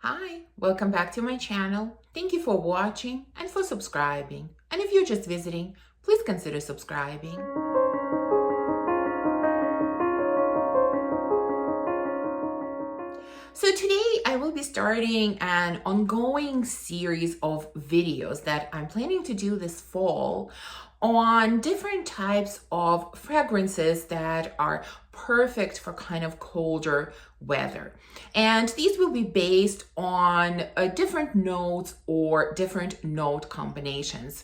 Hi, welcome back to my channel. Thank you for watching and for subscribing. And if you're just visiting, please consider subscribing. So today I will be starting an ongoing series of videos that I'm planning to do this fall on different types of fragrances that are perfect for kind of colder weather. And these will be based on different notes or different note combinations.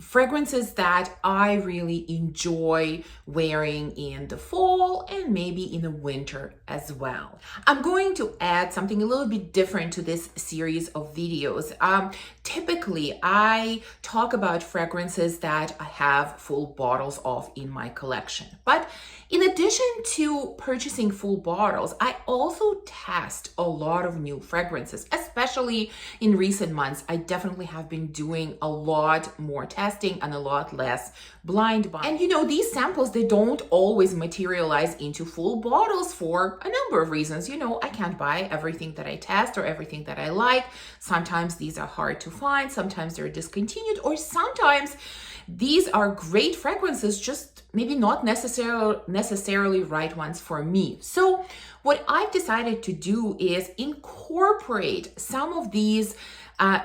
Fragrances that I really enjoy wearing in the fall and maybe in the winter as well. I'm going to add something a little bit different to this series of videos. Typically, I talk about fragrances that I have full bottles of in my collection. But in addition to purchasing full bottles, I also test a lot of new fragrances, especially in recent months. I definitely have been doing a lot more testing and a lot less blind buying. And you know, these samples, they don't always materialize into full bottles for a number of reasons. You know, I can't buy everything that I test or everything that I like. Sometimes these are hard to find, sometimes they're discontinued, or sometimes these are great fragrances, just maybe not necessarily right ones for me. So what I've decided to do is incorporate some of these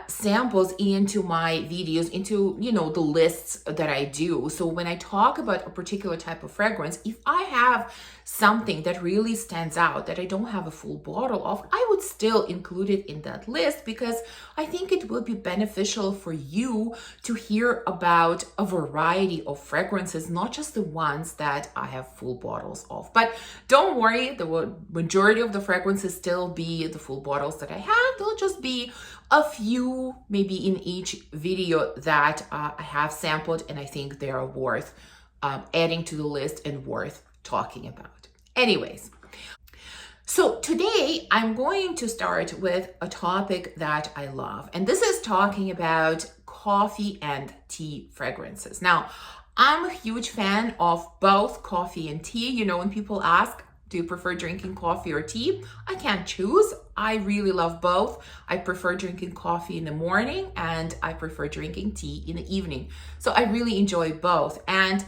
samples into my videos, into, you know, the lists that I do. So when I talk about a particular type of fragrance, if I have something that really stands out that I don't have a full bottle of, I would still include it in that list because I think it will be beneficial for you to hear about a variety of fragrances, not just the ones that I have full bottles of. But don't worry, the majority of the fragrances still be the full bottles that I have. They'll just be a few, maybe in each video that I have sampled, and I think they are worth adding to the list and worth talking about. Anyways, so today I'm going to start with a topic that I love, and this is talking about coffee and tea fragrances. Now, I'm a huge fan of both coffee and tea. You know, when people ask, do you prefer drinking coffee or tea? I can't choose. I really love both. I prefer drinking coffee in the morning and I prefer drinking tea in the evening. So I really enjoy both. And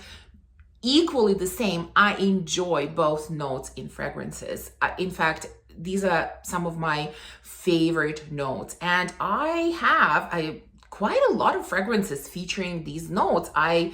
equally the same, I enjoy both notes in fragrances. In fact, these are some of my favorite notes. And I have quite a lot of fragrances featuring these notes. I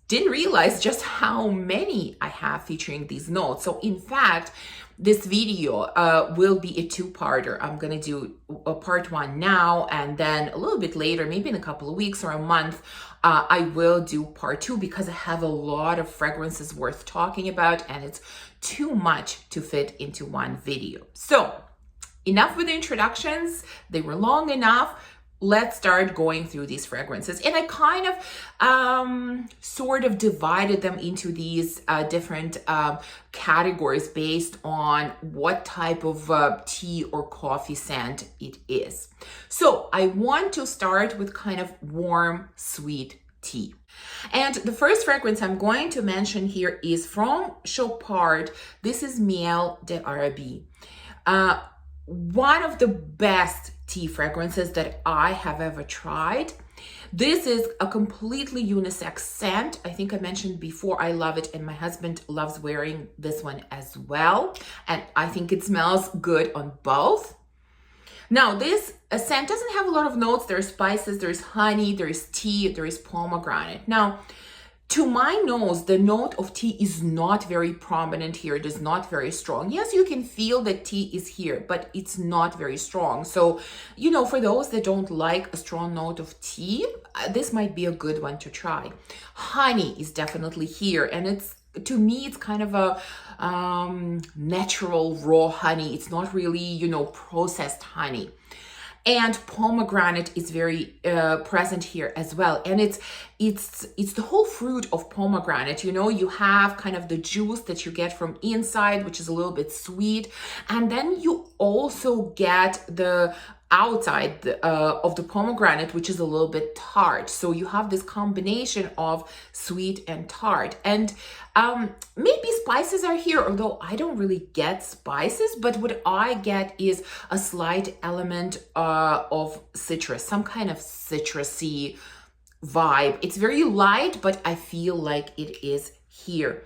didn't realize just how many I have featuring these notes. So in fact, this video will be a two-parter. I'm gonna do a part one now, and then a little bit later, maybe in a couple of weeks or a month, I will do part two because I have a lot of fragrances worth talking about and it's too much to fit into one video. So enough with the introductions. They were long enough. Let's start going through these fragrances. And I kind of sort of divided them into these different categories based on what type of tea or coffee scent it is. So I want to start with kind of warm, sweet tea. And the first fragrance I'm going to mention here is from Chopard. This is Miel d'Arabie. One of the best tea fragrances that I have ever tried. This is a completely unisex scent. I think I mentioned before, I love it, and my husband loves wearing this one as well. And I think it smells good on both. Now, this scent doesn't have a lot of notes. There's spices, there's honey, there's tea, there is pomegranate. Now, to my nose, the note of tea is not very prominent here. It is not very strong. Yes, you can feel that tea is here, but it's not very strong. So, you know, for those that don't like a strong note of tea, this might be a good one to try. Honey is definitely here, and it's, to me, it's kind of a natural raw honey. It's not really, you know, processed honey. And pomegranate is very present here as well. And it's the whole fruit of pomegranate. You know, you have kind of the juice that you get from inside, which is a little bit sweet. And then you also get the outside of the pomegranate, which is a little bit tart. So you have this combination of sweet and tart. And maybe spices are here, although I don't really get spices, but what I get is a slight element of citrus, some kind of citrusy vibe. It's very light, but I feel like it is here.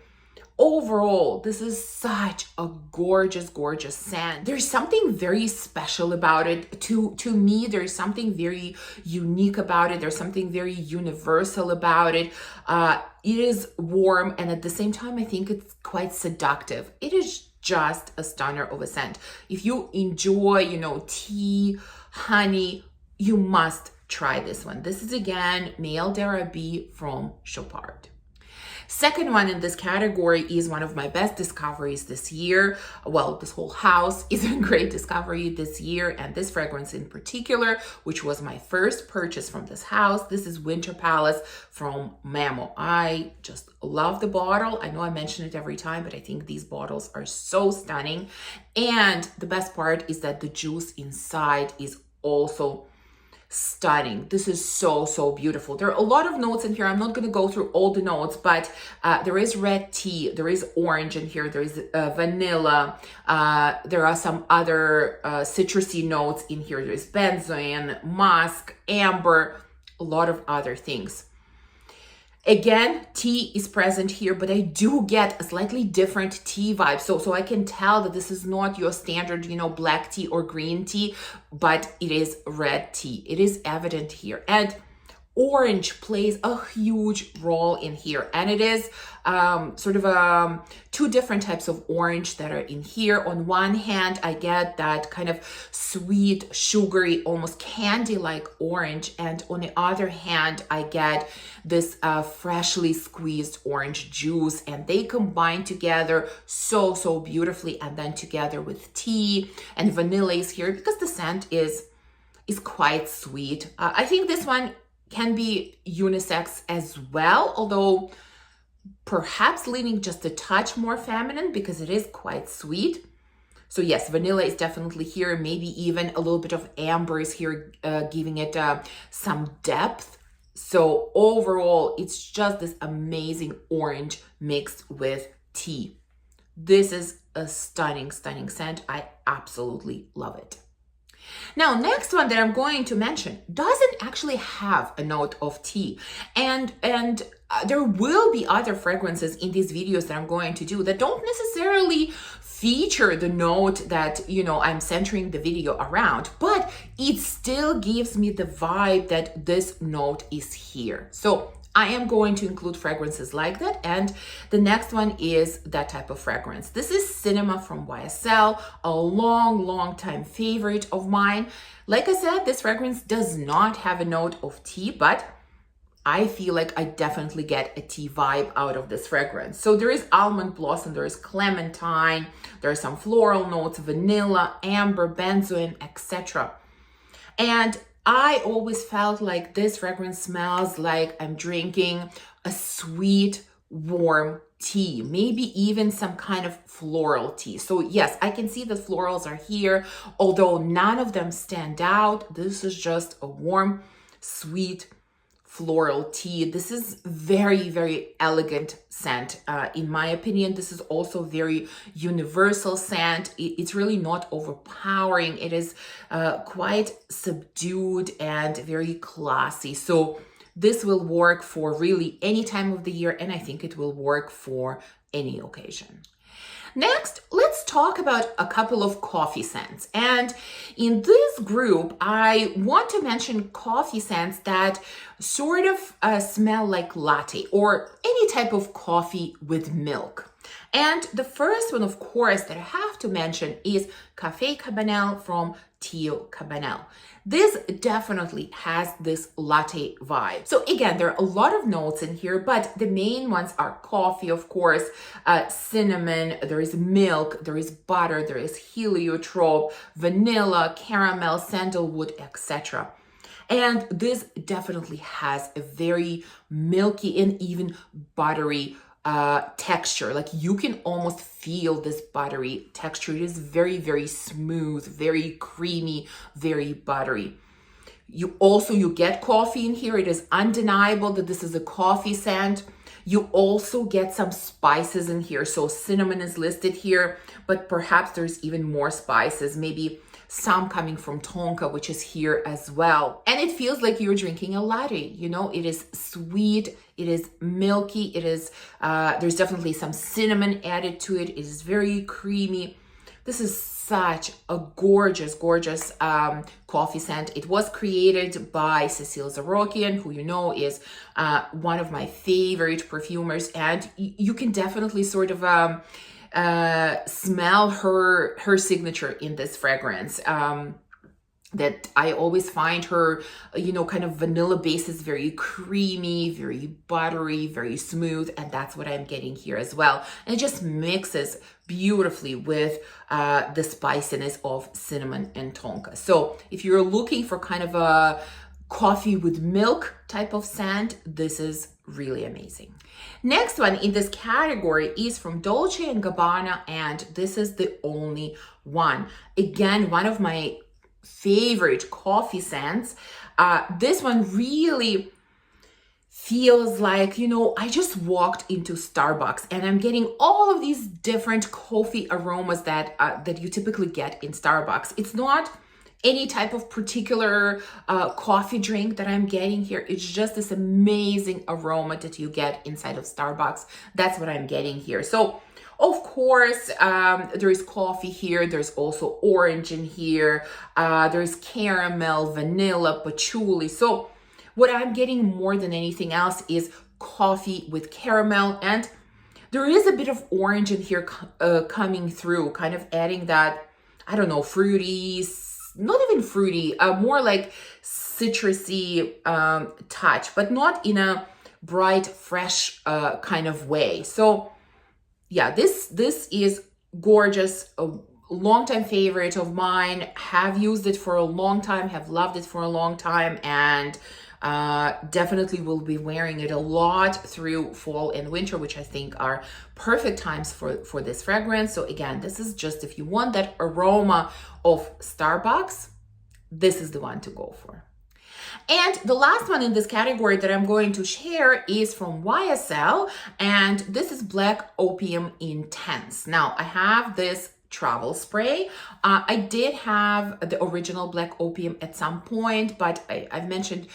Overall, this is such a gorgeous, gorgeous scent. There's something very special about it. To me, there's something very unique about it. There's something very universal about it. It is warm, and at the same time, I think it's quite seductive. It is just a stunner of a scent. If you enjoy, you know, tea, honey, you must try this one. This is again Miel d'Arabie from Chopard. Second one in this category is one of my best discoveries this year. Well, this whole house is a great discovery this year, and this fragrance in particular, which was my first purchase from this house. This is Winter Palace from Memo. I just love the bottle. I know I mention it every time, but I think these bottles are so stunning. And the best part is that the juice inside is also stunning. This is so, so beautiful. There are a lot of notes in here. I'm not going to go through all the notes, but there is red tea, there is orange in here, there is vanilla, there are some other citrusy notes in here. There is benzoin, musk, amber, a lot of other things. Again, tea is present here, but I do get a slightly different tea vibe. So I can tell that this is not your standard, you know, black tea or green tea, but it is red tea. It is evident here. And orange plays a huge role in here. And it is sort of two different types of orange that are in here. On one hand, I get that kind of sweet, sugary, almost candy-like orange. And on the other hand, I get this freshly squeezed orange juice. And they combine together so, so beautifully. And then together with tea and vanilla is here because the scent is quite sweet. I think this one can be unisex as well, although perhaps leaning just a touch more feminine because it is quite sweet. So yes, vanilla is definitely here. Maybe even a little bit of amber is here, giving it some depth. So overall, it's just this amazing orange mixed with tea. This is a stunning, stunning scent. I absolutely love it. Now, next one that I'm going to mention doesn't actually have a note of tea. And there will be other fragrances in these videos that I'm going to do that don't necessarily feature the note that, you know, I'm centering the video around, but it still gives me the vibe that this note is here. So I am going to include fragrances like that. And the next one is that type of fragrance. This is Cinema from YSL, a long time favorite of mine. Like I said, this fragrance does not have a note of tea, but I feel like I definitely get a tea vibe out of this fragrance. So there is almond blossom, there is clementine, there are some floral notes, vanilla, amber, benzoin, etc. And I always felt like this fragrance smells like I'm drinking a sweet, warm tea, maybe even some kind of floral tea. So yes, I can see the florals are here, although none of them stand out. This is just a warm, sweet, floral tea. This is very elegant scent. In my opinion, this is also very universal scent. It's really not overpowering. It is quite subdued and very classy. So this will work for really any time of the year, and I think it will work for any occasion. Next, let's talk about a couple of coffee scents. And in this group, I want to mention coffee scents that sort of smell like latte or any type of coffee with milk. And the first one, of course, that I have to mention is Café Cabanel from Cabanel. This definitely has this latte vibe. So again, there are a lot of notes in here, but the main ones are coffee, of course, cinnamon, there is milk, there is butter, there is heliotrope, vanilla, caramel, sandalwood, etc. And this definitely has a very milky and even buttery texture. Like you can almost feel this buttery texture. It is very, very smooth, very creamy, very buttery. You get coffee in here. It is undeniable that this is a coffee scent. You also get some spices in here. So cinnamon is listed here, but perhaps there's even more spices, maybe some coming from tonka, which is here as well. And it feels like you're drinking a latte. You know, it is sweet, it is milky, it is, there's definitely some cinnamon added to it. It is very creamy. This is such a gorgeous, gorgeous coffee scent. It was created by Cecile Zarokian, who you know is one of my favorite perfumers, and you can definitely sort of smell her signature in this fragrance. That I always find her, you know, kind of vanilla base is very creamy, very buttery, very smooth, and that's what I'm getting here as well. And it just mixes beautifully with the spiciness of cinnamon and tonka. So if you're looking for kind of a coffee with milk type of scent, this is really amazing. Next one in this category is from Dolce & Gabbana, and this is the only one. Again, one of my favorite coffee scents. This one really feels like, you know, I just walked into Starbucks and I'm getting all of these different coffee aromas that that you typically get in Starbucks. It's not any type of particular coffee drink that I'm getting here. It's just this amazing aroma that you get inside of Starbucks. That's what I'm getting here. So of course, there is coffee here. There's also orange in here. There's caramel, vanilla, patchouli. So what I'm getting more than anything else is coffee with caramel. And there is a bit of orange in here coming through, kind of adding that, I don't know, fruity, not even fruity, more like citrusy touch, but not in a bright, fresh kind of way. So yeah, this is gorgeous, a longtime favorite of mine. Have used it for a long time, have loved it for a long time, and definitely will be wearing it a lot through fall and winter, which I think are perfect times for this fragrance. So again, this is just if you want that aroma of Starbucks, this is the one to go for. And the last one in this category that I'm going to share is from YSL, and this is Black Opium Intense. Now, I have this travel spray. I did have the original Black Opium at some point, but I've mentioned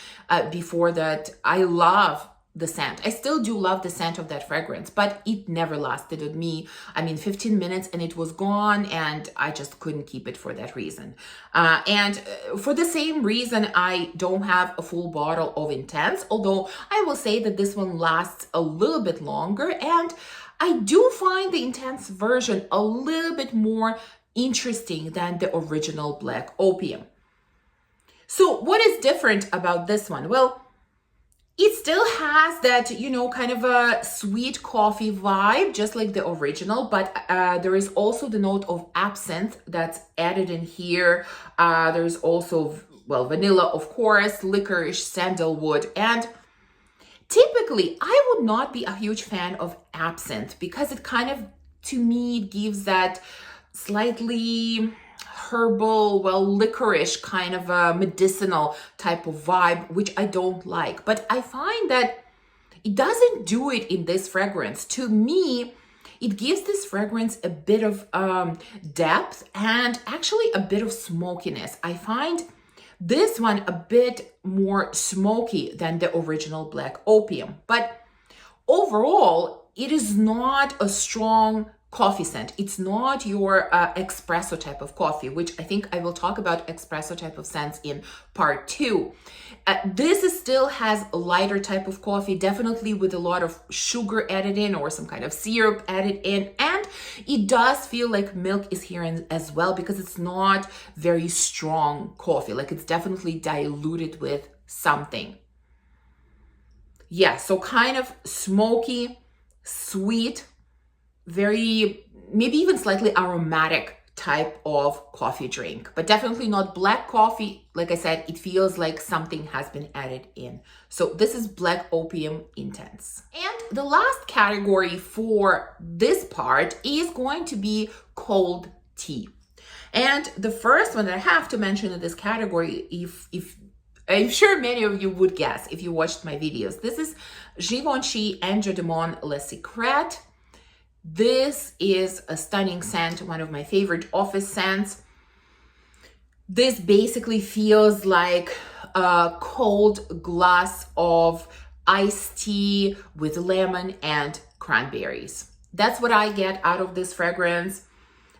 before that I love the scent. I still do love the scent of that fragrance, but it never lasted with me. I mean, 15 minutes and it was gone, and I just couldn't keep it for that reason. And for the same reason, I don't have a full bottle of Intense, although I will say that this one lasts a little bit longer, and I do find the Intense version a little bit more interesting than the original Black Opium. So what is different about this one? Well, it still has that, you know, kind of a sweet coffee vibe, just like the original, but there is also the note of absinthe that's added in here. There's also, well, vanilla, of course, licorice, sandalwood, and typically I would not be a huge fan of absinthe because it kind of, to me, gives that slightly herbal, well, licorice kind of a medicinal type of vibe, which I don't like. But I find that it doesn't do it in this fragrance. To me, it gives this fragrance a bit of depth and actually a bit of smokiness. I find this one a bit more smoky than the original Black Opium. But overall, it is not a strong coffee scent. It's not your espresso type of coffee, which I think I will talk about espresso type of scents in part 2. This still has a lighter type of coffee, definitely with a lot of sugar added in or some kind of syrup added in. And it does feel like milk is here as well, because it's not very strong coffee. Like it's definitely diluted with something. Yeah, so kind of smoky, sweet, very, maybe even slightly aromatic type of coffee drink, but definitely not black coffee. Like I said, it feels like something has been added in. So this is Black Opium Intense. And the last category for this part is going to be cold tea. And the first one that I have to mention in this category, if I'm sure many of you would guess if you watched my videos, this is Givenchy Ange Le Secret. This is a stunning scent, one of my favorite office scents. This basically feels like a cold glass of iced tea with lemon and cranberries. That's what I get out of this fragrance.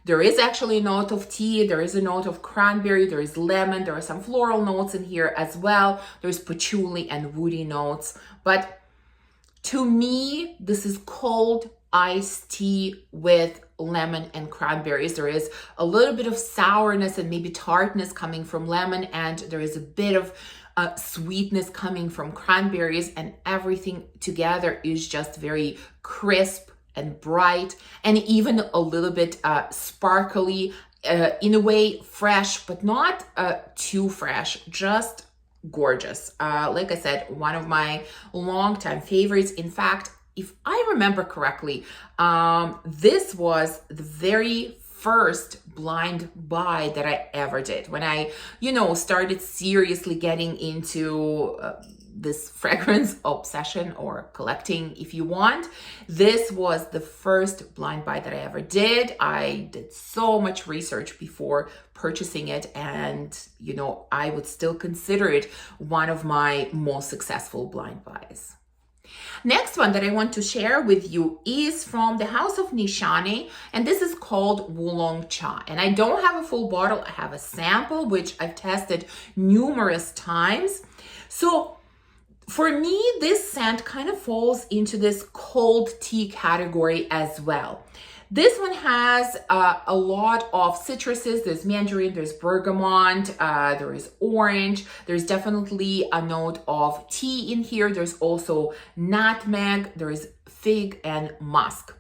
There is actually a note of tea, there is a note of cranberry, there is lemon, there are some floral notes in here as well. There's patchouli and woody notes. But to me, this is cold iced tea with lemon and cranberries. There is a little bit of sourness and maybe tartness coming from lemon, and there is a bit of sweetness coming from cranberries, and everything together is just very crisp and bright, and even a little bit sparkly, in a way fresh, but not too fresh, just gorgeous. Like I said, one of my longtime favorites. In fact, if I remember correctly, this was the very first blind buy that I ever did. When I, started seriously getting into this fragrance obsession, or collecting if you want, this was the first blind buy that I ever did. I did so much research before purchasing it, and I would still consider it one of my most successful blind buys. Next one that I want to share with you is from the house of Nishane, and this is called Wulong Cha. And I don't have a full bottle, I have a sample, which I've tested numerous times. So for me, this scent kind of falls into this cold tea category as well. This one has a lot of citruses. There's mandarin, there's bergamot, there is orange. There's definitely a note of tea in here. There's also nutmeg, there is fig and musk.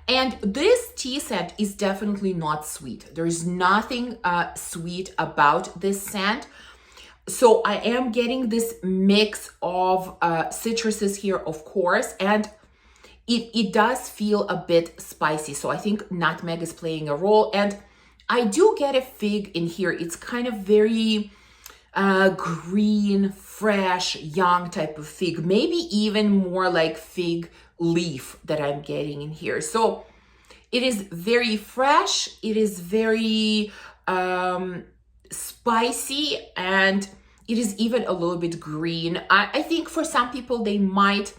And this tea scent is definitely not sweet. There's nothing sweet about this scent. So I am getting this mix of citruses here, of course, and it does feel a bit spicy. So I think nutmeg is playing a role, and I do get a fig in here. It's kind of very green, fresh, young type of fig, maybe even more like fig leaf that I'm getting in here. So it is very fresh, it is very spicy, and it is even a little bit green. I think for some people, they might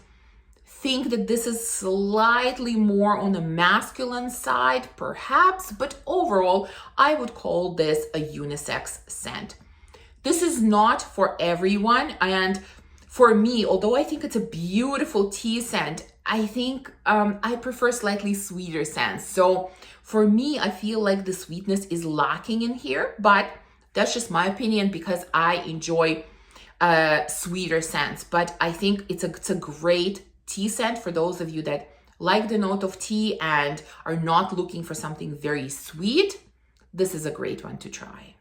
think that this is slightly more on the masculine side, perhaps, but overall, I would call this a unisex scent. This is not for everyone, and for me, although I think it's a beautiful tea scent, I think I prefer slightly sweeter scents. So for me, I feel like the sweetness is lacking in here, but that's just my opinion because I enjoy sweeter scents. But I think it's a great tea scent for those of you that like the note of tea and are not looking for something very sweet. This is a great one to try.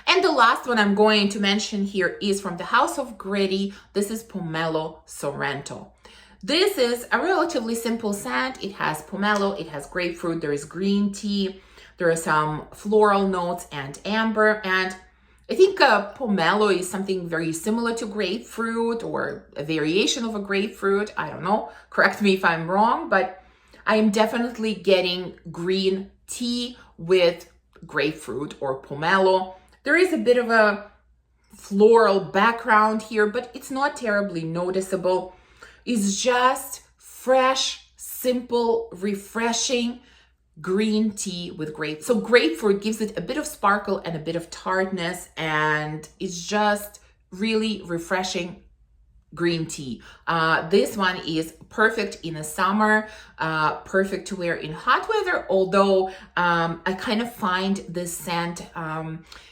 And the last one I'm going to mention here is from the house of Gritti. This is Pomelo Sorento. This is a relatively simple scent. It has pomelo, it has grapefruit, there is green tea, there are some floral notes and amber, and I think pomelo is something very similar to grapefruit, or a variation of a grapefruit. I don't know, correct me if I'm wrong, but I am definitely getting green tea with grapefruit or pomelo. There is a bit of a floral background here, but it's not terribly noticeable. It's just fresh, simple, refreshing green tea with grapefruit. So grapefruit gives it a bit of sparkle and a bit of tartness, and it's just really refreshing green tea. This one is perfect in the summer, perfect to wear in hot weather, although I kind of find this scent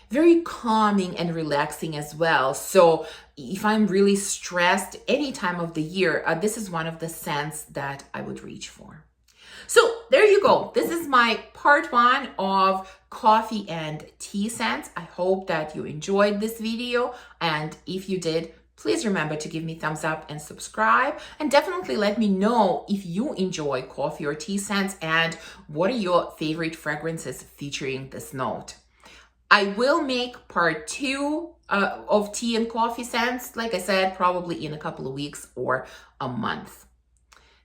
very calming and relaxing as well. So if I'm really stressed any time of the year, this is one of the scents that I would reach for. So there you go. This is my part one of coffee and tea scents. I hope that you enjoyed this video, and if you did, Please remember to give me thumbs up and subscribe, and definitely let me know if you enjoy coffee or tea scents and what are your favorite fragrances featuring this note. I will make part 2 of tea and coffee scents, like I said, probably in a couple of weeks or a month.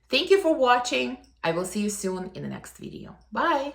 Thank you for watching. I will see you soon in the next video. Bye.